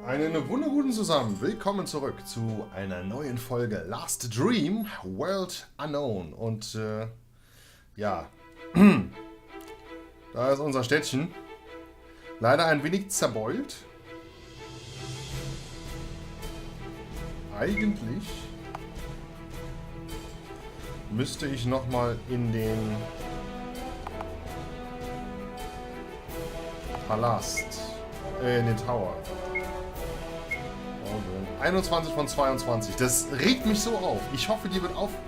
Einen wunderguten zusammen. Willkommen zurück zu einer neuen Folge Last Dream, World Unknown. Und ja, da ist unser Städtchen. Leider ein wenig zerbeult. Eigentlich müsste ich nochmal in den Palast, in den Tower. 21 von 22. Das regt mich so auf. Ich hoffe,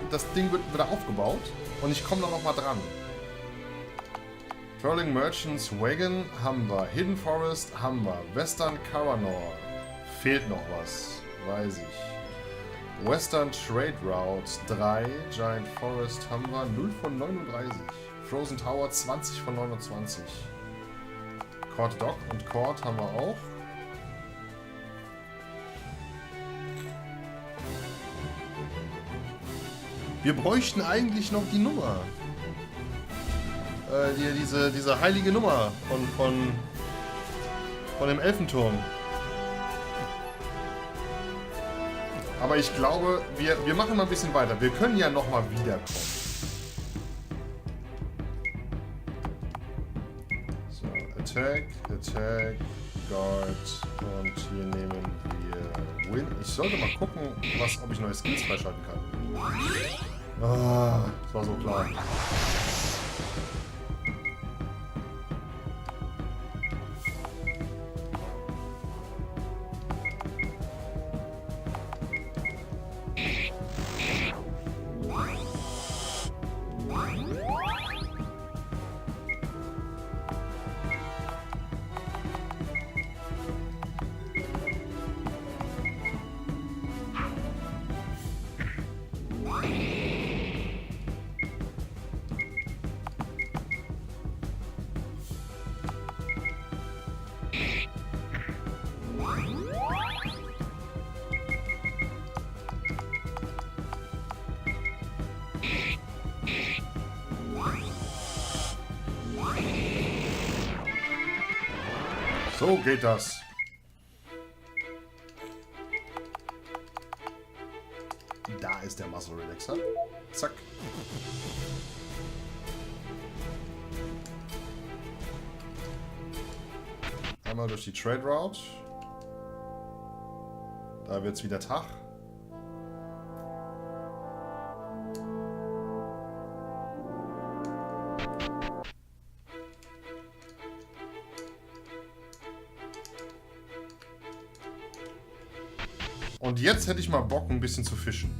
das Ding wird wieder aufgebaut und ich komme da noch mal dran. Trolling Merchants Wagon haben wir. Hidden Forest haben wir. Western Caranor. Fehlt noch was. Weiß ich. Western Trade Route 3. Giant Forest haben wir. 0 von 39. Frozen Tower 20 von 29. Court Dock und Court haben wir auch. Wir bräuchten eigentlich noch die Nummer. Diese heilige Nummer von dem Elfenturm. Aber ich glaube, wir machen mal ein bisschen weiter. Wir können ja noch mal wiederkommen. So, Attack, Guard und hier nehmen wir Win. Ich sollte mal gucken, ob ich neue Skills freischalten kann. Ah, das war so klar. So geht das. Da ist der Muscle Relaxer. Zack. Einmal durch die Trade Route. Da wird es wieder Tag. Und jetzt hätte ich mal Bock, ein bisschen zu fischen.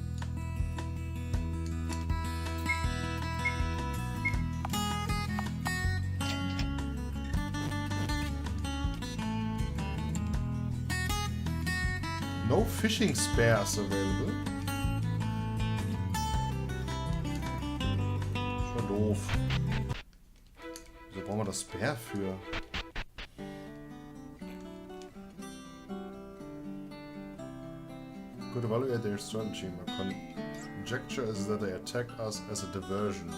No fishing spares available. Schon doof. Wieso brauchen wir das Spare für? Could evaluate their strategy. My conjecture is that they attacked us as a diversion,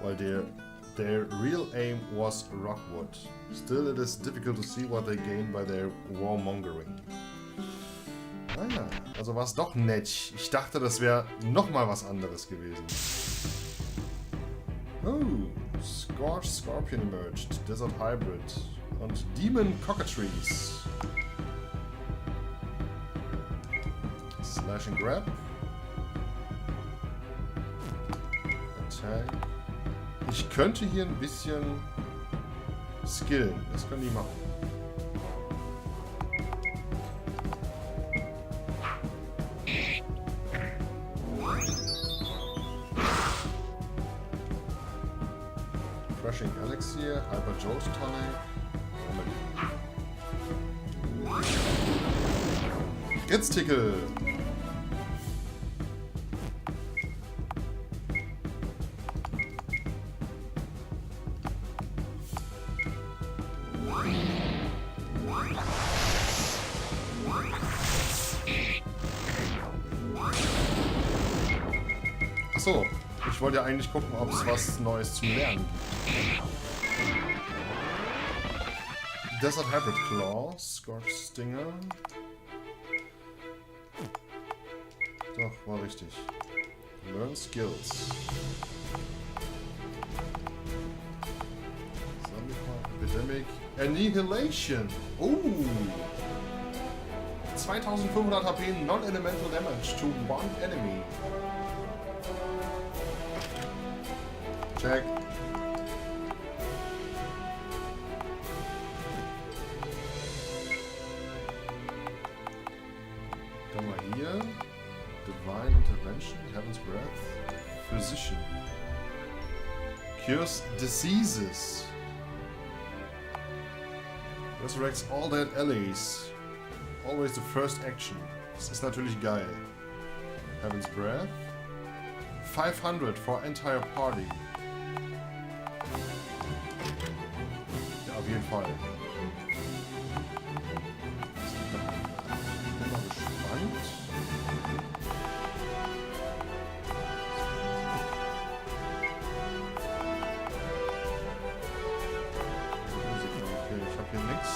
while their real aim was Rockwood. Still, it is difficult to see what they gain by their warmongering. Naja, also war es doch nett. Ich dachte, das wäre nochmal was anderes gewesen. Oh, Scorched Scorpion emerged, Desert Hybrid und Demon Cockatrice. Slash and Grab. Attack. Ich könnte hier ein bisschen skillen. Das können die machen. Crushing Elixir, Hyper Jolt Tonic. Ritztickel. Achso, ich wollte ja eigentlich gucken, ob es was Neues zum Lernen gibt. Desert Hybrid Claw, Scorch Stinger, Doch, war richtig. Learn Skills. Epidemic. Annihilation. 2500 HP Non-Elemental Damage to one enemy. Check. Dann mal hier. Divine Intervention, Heaven's Breath. Physician. Cures diseases. Resurrects all dead allies. Always the first action. Das ist natürlich geil. Heaven's Breath. 500 for entire party. Ja, auf jeden Fall. Ich bin mal gespannt. Okay, ich habe hier nichts.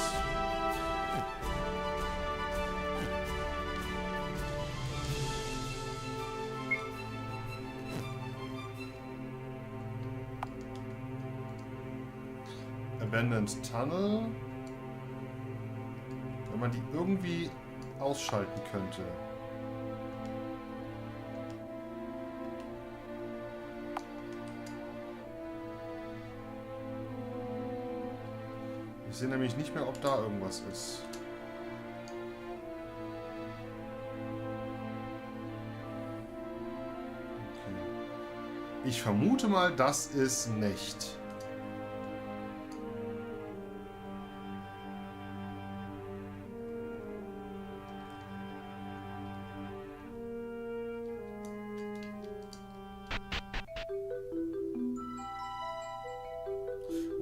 Abandoned Tunnel. Wenn man die irgendwie ausschalten könnte. Ich sehe nämlich nicht mehr, ob da irgendwas ist. Okay. Ich vermute mal, das ist nicht.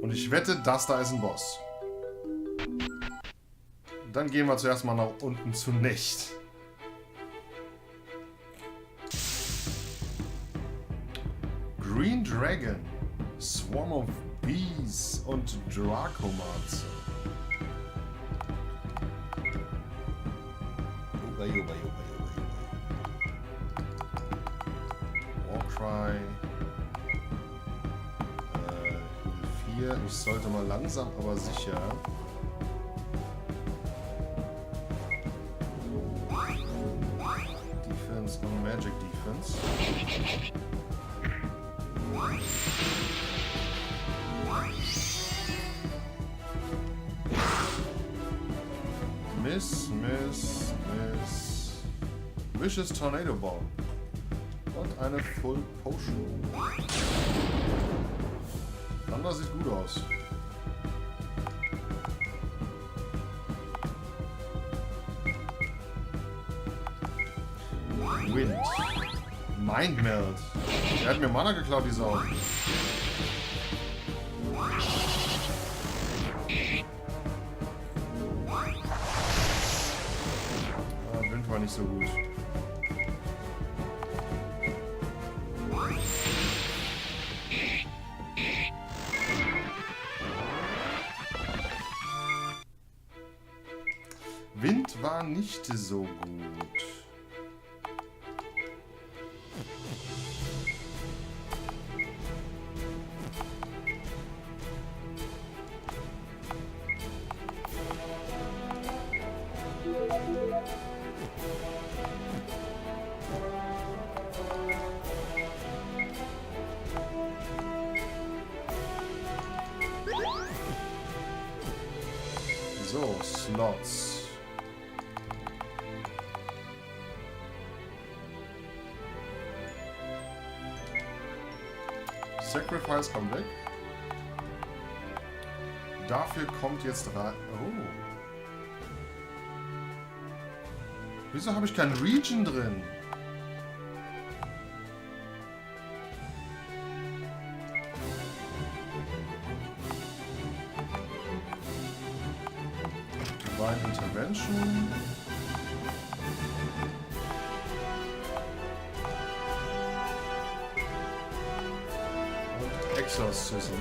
Und ich wette, das da ist ein Boss. Dann gehen wir zuerst mal nach unten zu Nicht. Green Dragon, Swarm of Bees und Dracomancer. Warcry. 4. Ich sollte mal langsam, aber sicher. Defense und Magic Defense. Miss. Vicious Tornado Ball. Und eine Full Potion. Thunder sieht gut aus. Wind. Mind Melt. Der hat mir Mana geklaut, die Sau. Wind war nicht so gut. Wind war nicht so gut. So, Slots. Sacrifice kommt weg. Dafür kommt jetzt rein. Oh. Wieso habe ich kein Region drin? Divine Intervention. Exorcism.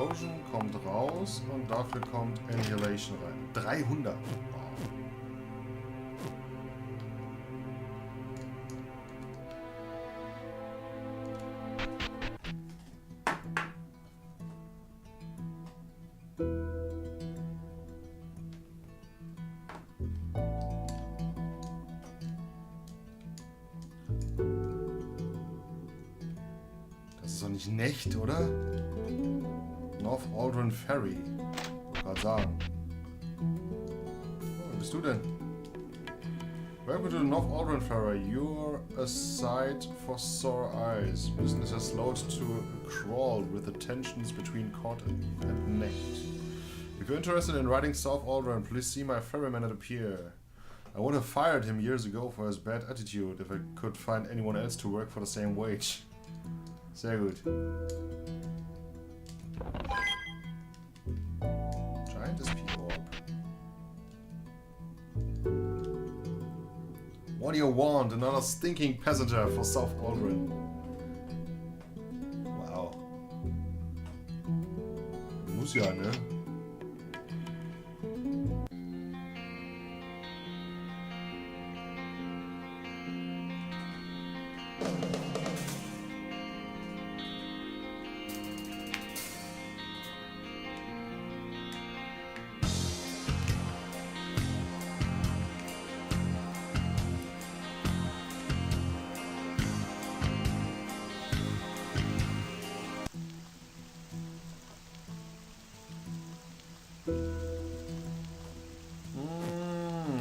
Explosion kommt raus und dafür kommt Annihilation rein. 300. Wow. Das ist doch nicht Nächt, oder? North Aldrin Ferry. Ich wollte gerade sagen. Wo bist du denn? Welcome to the North Aldrin Ferry. You're a sight for sore eyes. Business has slowed to a crawl with the tensions between court and Nacht. If you're interested in riding South Aldrin, please see my ferryman at the pier. I would have fired him years ago for his bad attitude if I could find anyone else to work for the same wage. Sehr gut. Giant SP Orb. What do you want? Another stinking passenger for South Aldrin. Wow. Muss ja, ne?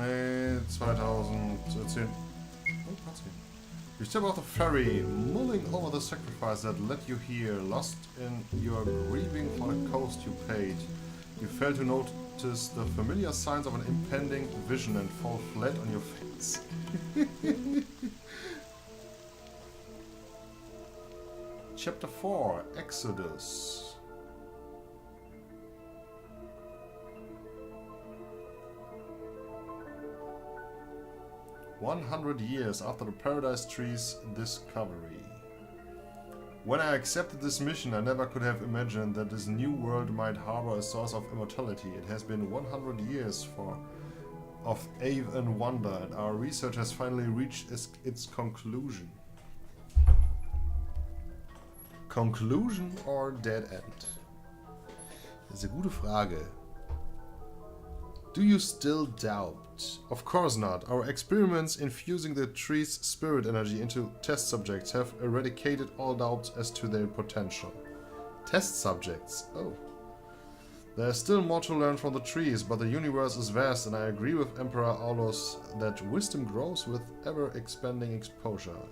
Nee, 2010. Oh, Patsy. You step off the ferry, mulling over the sacrifice that led you here, lost in your grieving for the cost you paid. You fail to notice the familiar signs of an impending vision and fall flat on your face. Chapter 4, Exodus. "100 years after the Paradise Tree's discovery. When I accepted this mission, I never could have imagined that this new world might harbor a source of immortality. It has been 100 years of awe and wonder, and our research has finally reached its conclusion." Conclusion or dead end? Das ist eine gute Frage. Do you still doubt? Of course not. Our experiments infusing the tree's spirit energy into test subjects have eradicated all doubts as to their potential. Test subjects? Oh. There is still more to learn from the trees, but the universe is vast, and I agree with Emperor Aulus that wisdom grows with ever-expanding exposure.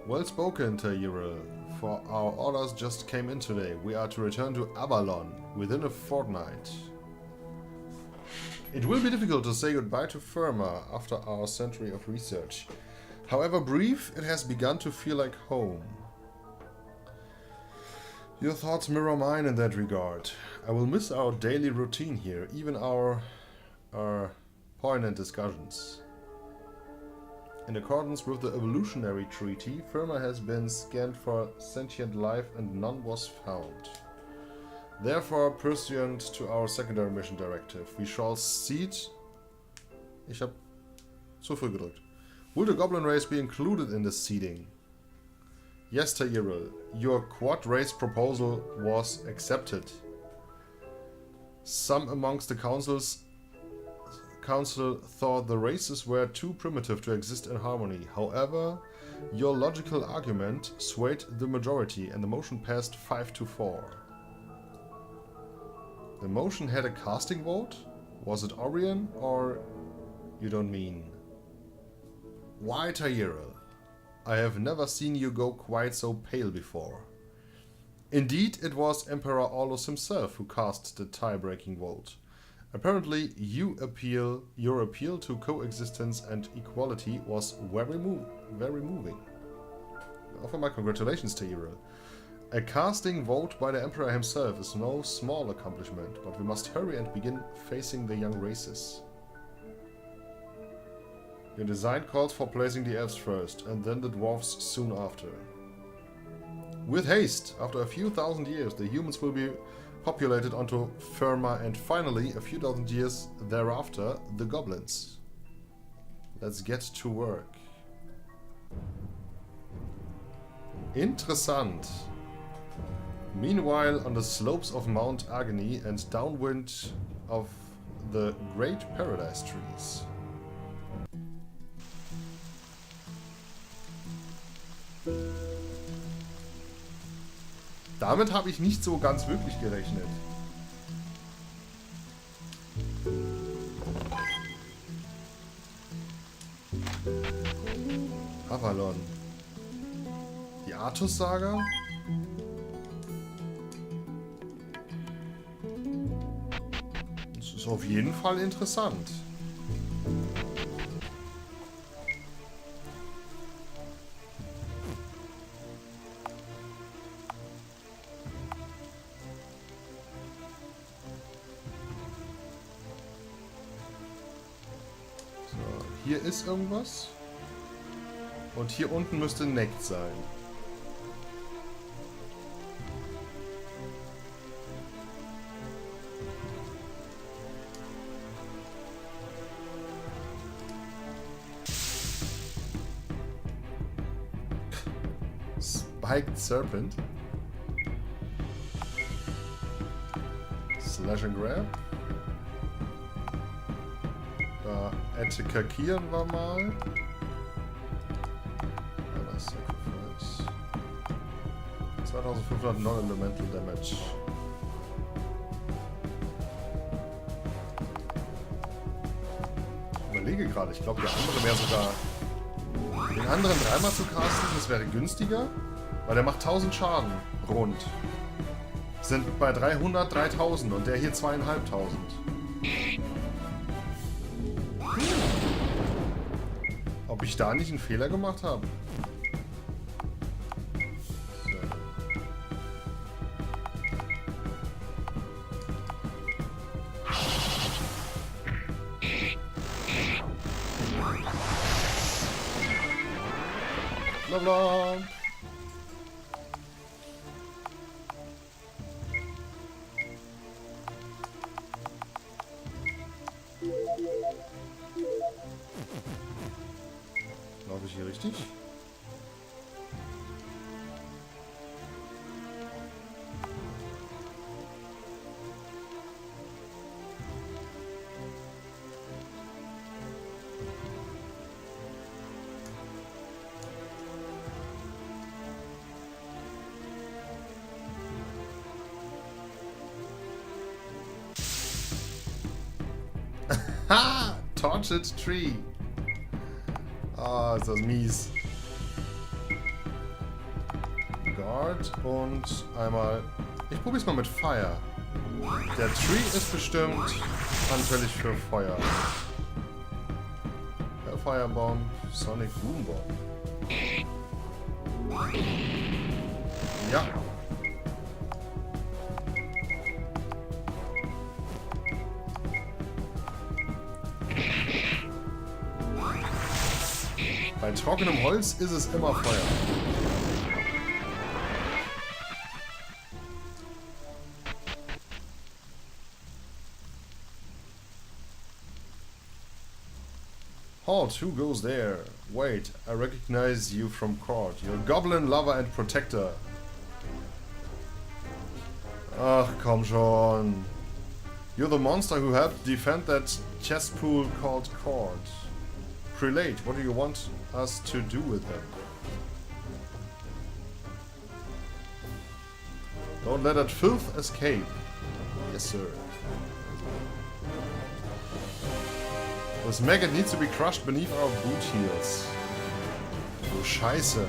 Well spoken, Tayiril. For our orders just came in today. We are to return to Avalon within a fortnight. It will be difficult to say goodbye to Firma after our century of research. However brief, it has begun to feel like home. Your thoughts mirror mine in that regard. I will miss our daily routine here, even our poignant discussions. In accordance with the evolutionary treaty, Firma has been scanned for sentient life and none was found. Therefore, pursuant to our secondary mission directive, we shall seed... Ich hab zu früh gedrückt. Will the goblin race be included in this seeding? Yes, Tairil, your quad race proposal was accepted. Some amongst the council thought the races were too primitive to exist in harmony. However, your logical argument swayed the majority and the motion passed 5-4. The motion had a casting vote? Was it Orion or... You don't mean... Why, Tairil? I have never seen you go quite so pale before. Indeed, it was Emperor Aulus himself who cast the tie-breaking vote. Apparently, your appeal to coexistence and equality was very moving. I offer my congratulations, Tairil. A casting vote by the Emperor himself is no small accomplishment, but we must hurry and begin facing the young races. Your design calls for placing the elves first, and then the dwarves soon after. With haste, after a few thousand years, the humans will be populated onto Firma and finally, a few thousand years thereafter, the goblins. Let's get to work. Interessant. Meanwhile, on the slopes of Mount Agony and downwind of the Great Paradise Trees. Damit habe ich nicht so ganz wirklich gerechnet. Avalon. Die Artus-Saga. Das ist auf jeden Fall interessant. So, hier ist irgendwas. Und hier unten müsste Neckt sein. Spiked Serpent. Slash and Grab. Da attackieren wir mal. Sacrifice. 2500 Non-Elemental Damage. Ich überlege gerade, ich glaube der andere wäre sogar... Den anderen dreimal zu casten, das wäre günstiger, weil der macht 1000 Schaden rund. Sind bei 300 3000 und der hier 2500. Ob ich da nicht einen Fehler gemacht habe? So. Bla. Laufe ich hier richtig? Ha! Tortured Tree. Ah, ist das mies. Guard und einmal... Ich probier's mal mit Fire. Der Tree ist bestimmt anfällig für Feuer. Firebomb, Sonic Boombomb. Ja. Bei trockenem Holz ist es immer Feuer. Halt, who goes there? Wait, I recognize you from court. You're a goblin lover and protector. Ach, komm schon. You're the monster who helped defend that chesspool called court. Prelate, what do you want us to do with him? Don't let that filth escape. Yes, sir. This maggot needs to be crushed beneath our boot heels. Oh, Scheiße.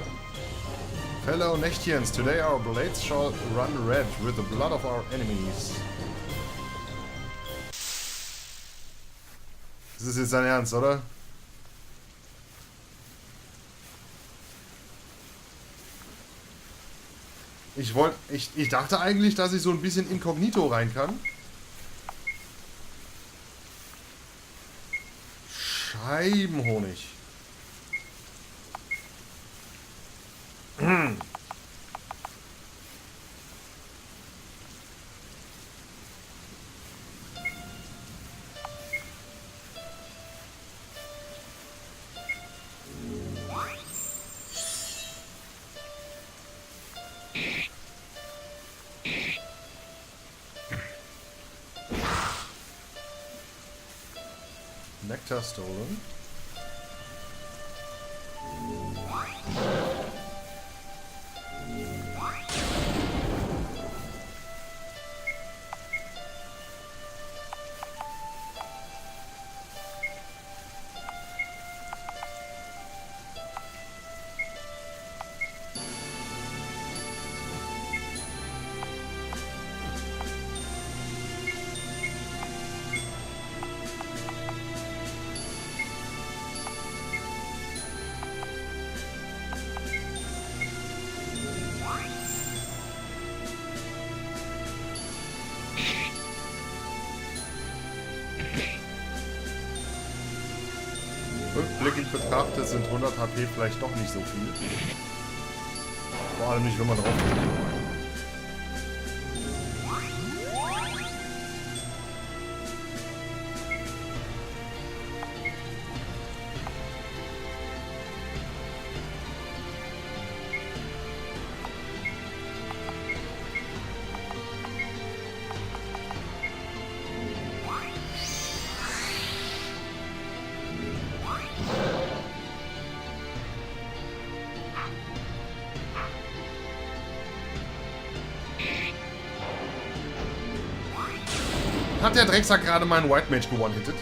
Fellow Nächtchens, today our blades shall run red with the blood of our enemies. Das ist jetzt dein Ernst, oder? Ich dachte eigentlich, dass ich so ein bisschen inkognito rein kann. Scheibenhonig. Nectar stolen. Rückblickend betrachtet sind 100 HP vielleicht doch nicht so viel. Vor allem nicht, wenn man drauf geht. Hat der Drecksack gerade meinen White Mage gewonnen-hittet?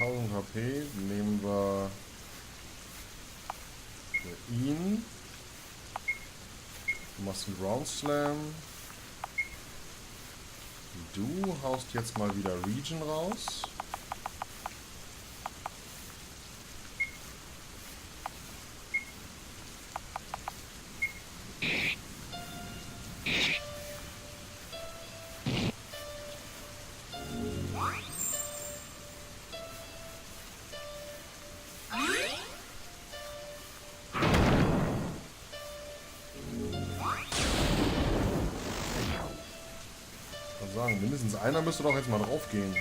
1000 HP nehmen wir für ihn. Du machst einen Ground Slam. Du haust jetzt mal wieder Region raus. Sagen, mindestens einer müsste doch jetzt mal drauf gehen.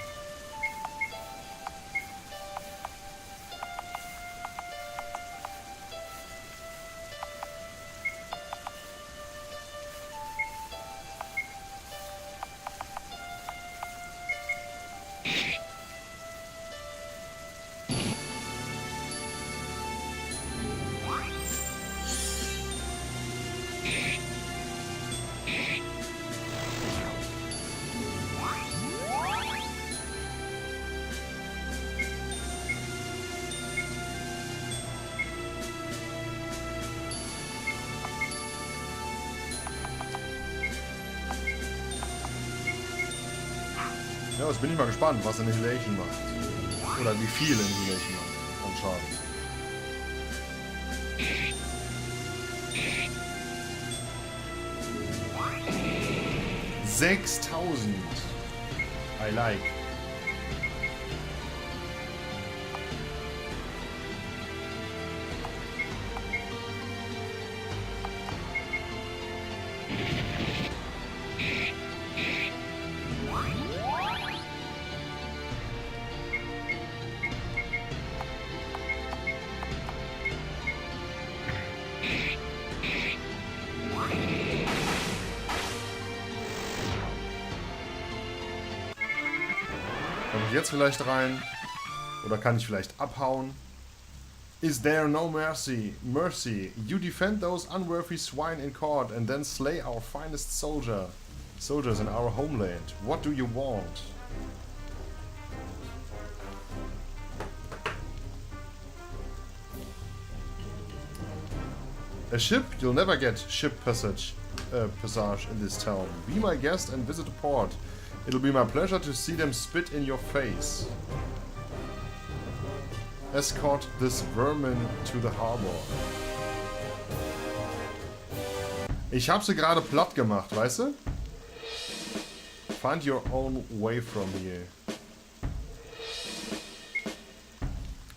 Ja, jetzt bin ich mal gespannt, was Annihilation macht. Oder wie viel Annihilation macht an Schaden. $6000. I like. Komme ich jetzt vielleicht rein? Oder kann ich vielleicht abhauen? Is there no mercy? Mercy. You defend those unworthy swine in court and then slay our finest soldiers in our homeland. What do you want? A ship? You'll never get ship passage in this town. Be my guest and visit the port. It'll be my pleasure to see them spit in your face. Escort this vermin to the harbor. Ich hab sie gerade platt gemacht, weißt du? Find your own way from here.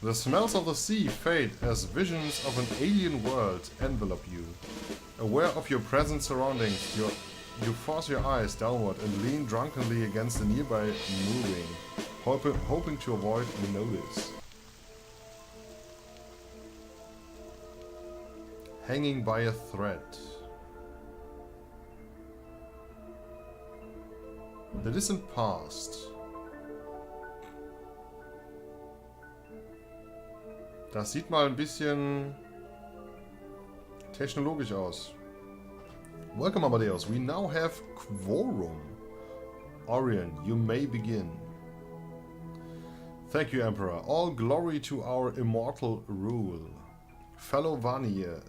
The smells of the sea fade as visions of an alien world envelop you. Aware of your present surroundings, you force your eyes downward and lean drunkenly against the nearby mooring, hoping to avoid notice. Hanging by a thread. The distant past. Das sieht mal ein bisschen technologisch aus. Welcome, Amadeus. We now have quorum. Orion, you may begin. Thank you, Emperor. All glory to our immortal rule. Fellow Vanir,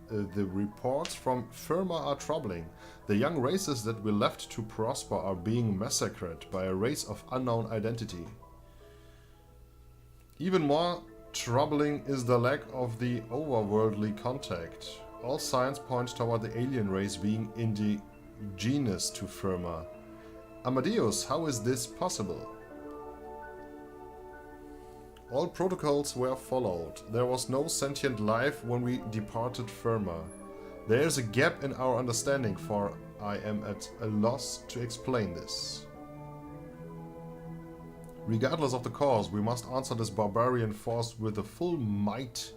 the reports from Firma are troubling. The young races that we left to prosper are being massacred by a race of unknown identity. Even more troubling is the lack of the overworldly contact. All signs point toward the alien race being indigenous to Firma. Amadeus, how is this possible? All protocols were followed. There was no sentient life when we departed Firma. There is a gap in our understanding, for I am at a loss to explain this. Regardless of the cause, we must answer this barbarian force with the full might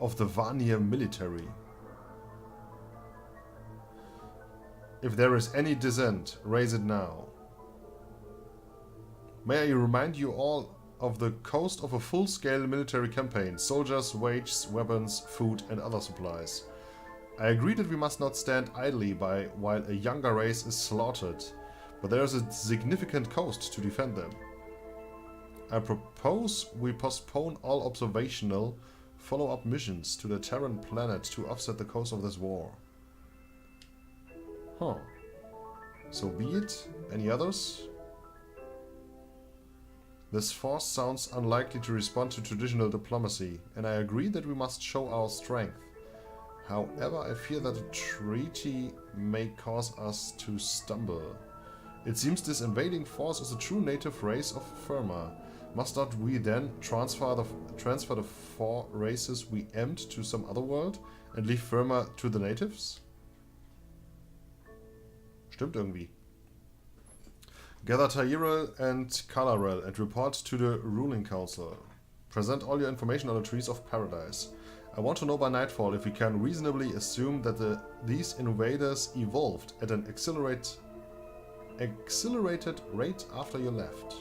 of the Vanir military. If there is any dissent, raise it now. May I remind you all of the cost of a full-scale military campaign: soldiers, wages, weapons, food and other supplies. I agree that we must not stand idly by while a younger race is slaughtered, but there is a significant cost to defend them. I propose we postpone all observational follow-up missions to the Terran planet to offset the cost of this war. Huh. So be it. Any others? This force sounds unlikely to respond to traditional diplomacy, and I agree that we must show our strength. However, I fear that a treaty may cause us to stumble. It seems this invading force is a true native race of Firma. Must not we then transfer the 4 races we aimed to some other world and leave Firma to the natives? Stimmt irgendwie. Gather Tyrell and Kalarel and report to the ruling council. Present all your information on the trees of paradise. I want to know by nightfall if we can reasonably assume that these invaders evolved at an accelerated rate after you left.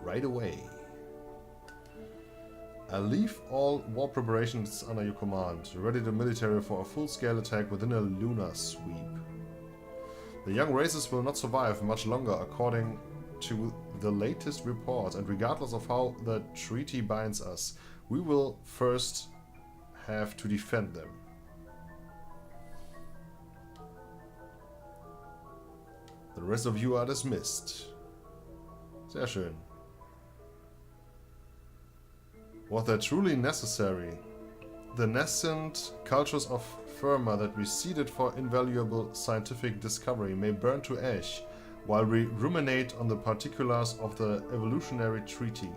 Right away. I leave all war preparations under your command. Ready the military for a full-scale attack within a lunar sweep. The young races will not survive much longer according to the latest reports, and regardless of how the treaty binds us, we will first have to defend them. The rest of you are dismissed. Sehr schön. Was that truly necessary? The nascent cultures of Firma that we seeded for invaluable scientific discovery may burn to ash while we ruminate on the particulars of the evolutionary treaty.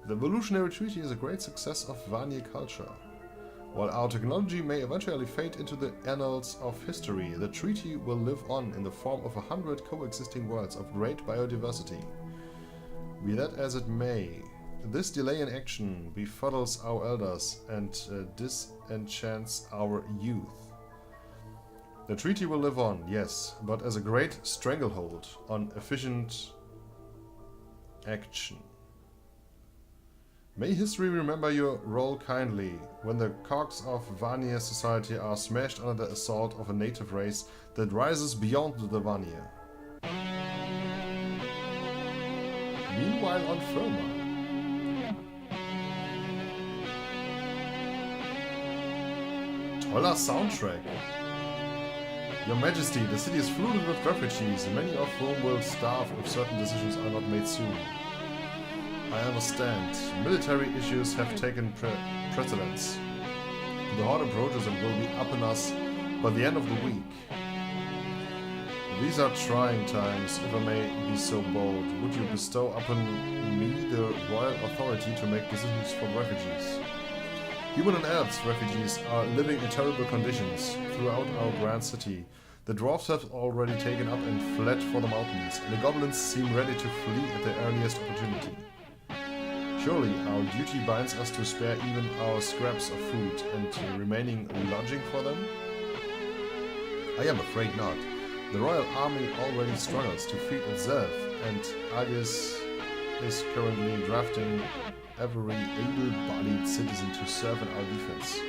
The evolutionary treaty is a great success of Vanir culture. While our technology may eventually fade into the annals of history, the treaty will live on in the form of 100 coexisting worlds of great biodiversity. Be that as it may, this delay in action befuddles our elders and disenchants our youth. The treaty will live on, yes, but as a great stranglehold on efficient action. May history remember your role kindly when the cogs of Vanir society are smashed under the assault of a native race that rises beyond the Vanir. Meanwhile on Firma. Toller soundtrack. Your Majesty, the city is flooded with refugees, many of whom will starve if certain decisions are not made soon. I understand. Military issues have taken precedence. The horde approaches and will be upon us by the end of the week. These are trying times, if I may be so bold. Would you bestow upon me the royal authority to make decisions for refugees? Human and elves refugees are living in terrible conditions throughout our grand city. The dwarves have already taken up and fled for the mountains, and the goblins seem ready to flee at the earliest opportunity. Surely our duty binds us to spare even our scraps of food and remaining lodging for them? I am afraid not. The royal army already struggles to feed itself, and Agis is currently drafting every able-bodied citizen to serve in our defense.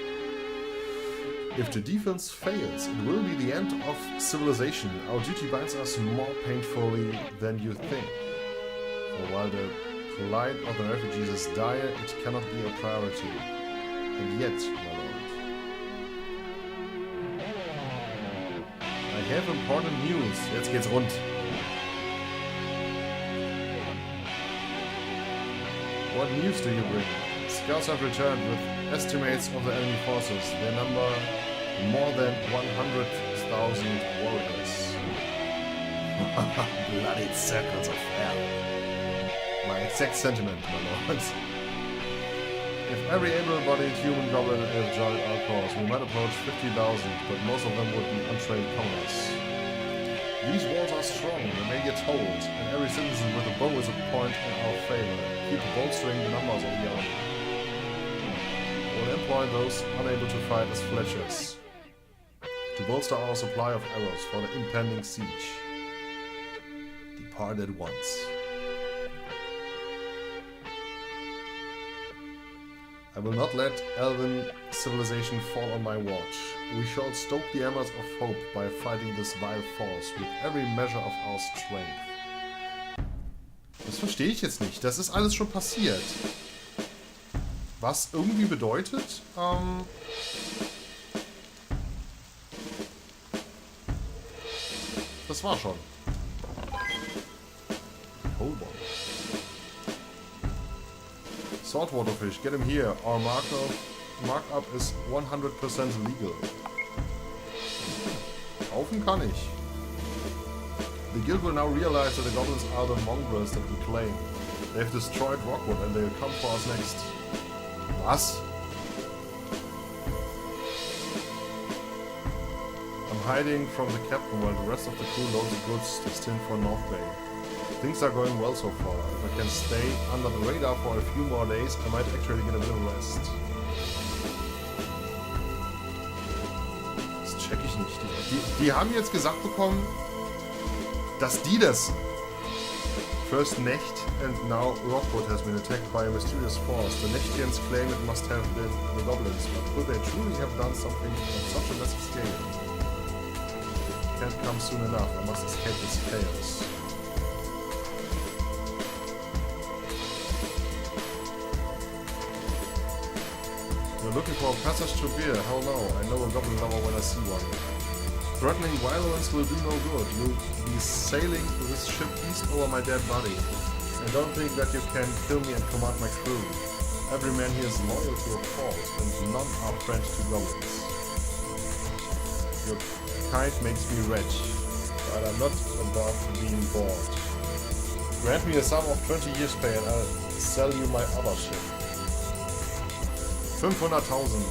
If the defense fails, it will be the end of civilization. Our duty binds us more painfully than you think. For while the plight of the refugees is dire, it cannot be a priority. And yet, my lord, I have important news. Jetzt geht's rund. What news do you bring? Scouts have returned with estimates of the enemy forces. Their number more than 100,000 warriors. Bloody circles of hell. My exact sentiment, my lords. If every able-bodied human goblin and elf joined our cause, we might approach 50,000, but most of them would be untrained commoners. These walls are strong, they may get told, and every citizen with a bow is a point in our favor. Keep bolstering the numbers of the army. We'll employ those unable to fight as fletchers to bolster our supply of arrows for the impending siege. Depart at once. I will not let elven civilization fall on my watch. We shall stoke the embers of hope by fighting this vile force with every measure of our strength. Bis verstehe ich jetzt nicht. Das ist alles schon passiert. Was irgendwie bedeutet, das war schon. Hold on. Saltwater fish, get him here. Our markup is 100% legal. Kaufen kann ich. The guild will now realize that the goblins are the mongrels that we claim. They've destroyed Rockwood and they'll come for us next. Was? I'm hiding from the captain while the rest of the crew loads the goods destined for North Bay. Things are going well so far. If I can stay under the radar for a few more days, I might actually get a bit of rest. Das check ich nicht. Die haben jetzt gesagt bekommen, dass die das first Necht and now Rockwood has been attacked by a mysterious force. The Nechtians claim it must have been the goblins, but could they truly have done something on such a massive scale? Can't come soon enough. I must escape this chaos. You're looking for a passage to beer? Hell no. I know a goblin lover when I see one. Threatening violence will do no good. You'll be sailing this ship east over my dead body. And don't think that you can kill me and command my crew. Every man here is loyal to a fault, and none are friends to goblins. Your kind makes me rich, but I'm not above being bored. Grant me a sum of 20 years pay and I'll sell you my other ship. 500,000.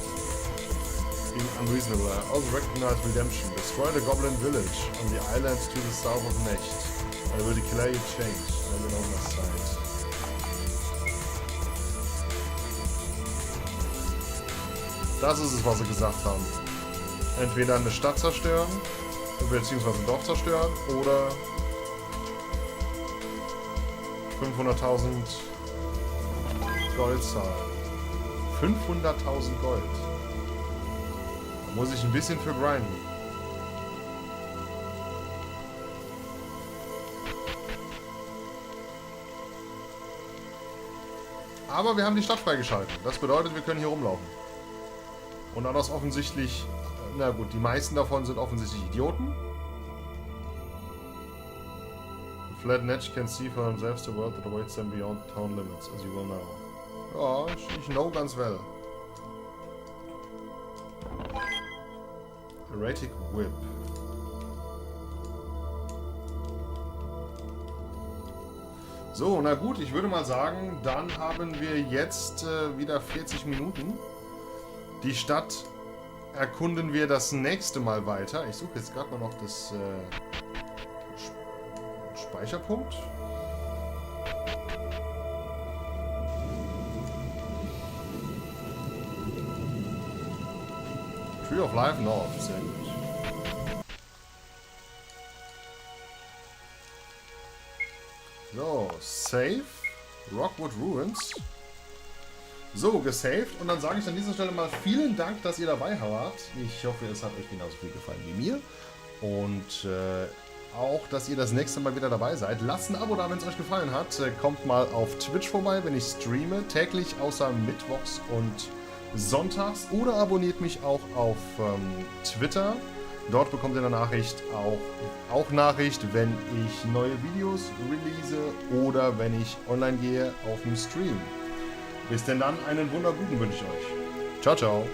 Being unreasonable. I also recognize redemption. Destroy the goblin village on the island to the south of Necht. I will declare you change. I will on my side. Das ist es, was sie gesagt haben. Entweder eine Stadt zerstören, beziehungsweise ein Dorf zerstören, oder 500.000 Gold zahlen. 500.000 Gold. Muss ich ein bisschen für grinden. Aber wir haben die Stadt freigeschaltet. Das bedeutet, wir können hier rumlaufen. Und dann ist offensichtlich... Na gut, die meisten davon sind offensichtlich Idioten. The flat Netch can see for themselves the world that awaits them beyond town limits, as you will know. Ja, ich know ganz well. Erratic Whip. So, na gut, ich würde mal sagen, dann haben wir jetzt wieder 40 Minuten. Die Stadt erkunden wir das nächste Mal weiter. Ich suche jetzt gerade mal noch das Speicherpunkt. Tree of Life North, sehr gut. So, Save, Rockwood Ruins. So, gesaved. Und dann sage ich an dieser Stelle mal vielen Dank, dass ihr dabei wart. Ich hoffe, es hat euch genauso viel gefallen wie mir. Und auch, dass ihr das nächste Mal wieder dabei seid. Lasst ein Abo da, wenn es euch gefallen hat. Kommt mal auf Twitch vorbei, wenn ich streame. Täglich, außer mittwochs und sonntags. Oder abonniert mich auch auf Twitter. Dort bekommt ihr eine Nachricht, auch Nachricht, wenn ich neue Videos release oder wenn ich online gehe auf dem Stream. Bis denn dann, einen wunderguten wünsche ich euch. Ciao, ciao.